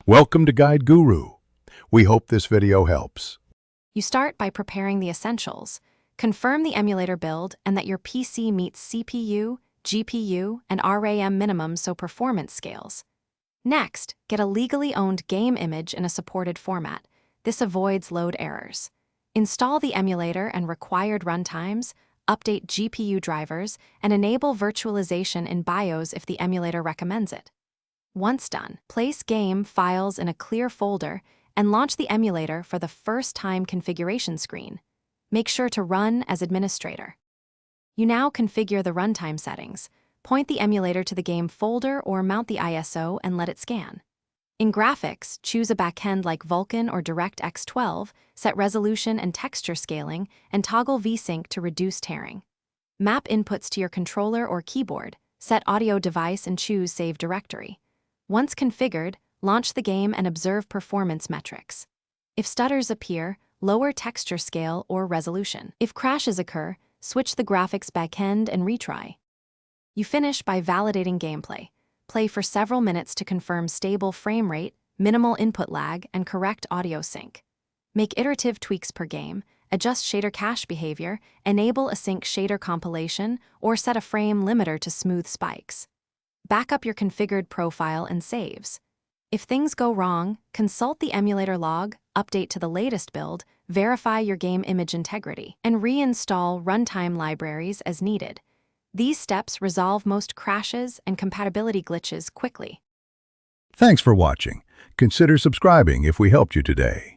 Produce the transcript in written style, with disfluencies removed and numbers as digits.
Welcome to Guide Guru. We hope this video helps. You start by preparing the essentials. Confirm the emulator build and that your PC meets CPU, GPU, and RAM minimums so performance scales. Next, get a legally owned game image in a supported format. This avoids load errors. Install the emulator and required runtimes, update GPU drivers, and enable virtualization in BIOS if the emulator recommends it. Once done, place game files in a clear folder and launch the emulator for the first-time configuration screen. Make sure to run as administrator. You now configure the runtime settings. Point the emulator to the game folder or mount the ISO and let it scan. In graphics, choose a backend like Vulkan or DirectX 12, set resolution and texture scaling, and toggle VSync to reduce tearing. Map inputs to your controller or keyboard, set audio device and choose Save Directory. Once configured, launch the game and observe performance metrics. If stutters appear, lower texture scale or resolution. If crashes occur, switch the graphics backend and retry. You finish by validating gameplay. Play for several minutes to confirm stable frame rate, minimal input lag, and correct audio sync. Make iterative tweaks per game, adjust shader cache behavior, enable async shader compilation, or set a frame limiter to smooth spikes. Back up your configured profile and saves. If things go wrong, consult the emulator log, update to the latest build, verify your game image integrity, and reinstall runtime libraries as needed. These steps resolve most crashes and compatibility glitches quickly. Thanks for watching. Consider subscribing if we helped you today.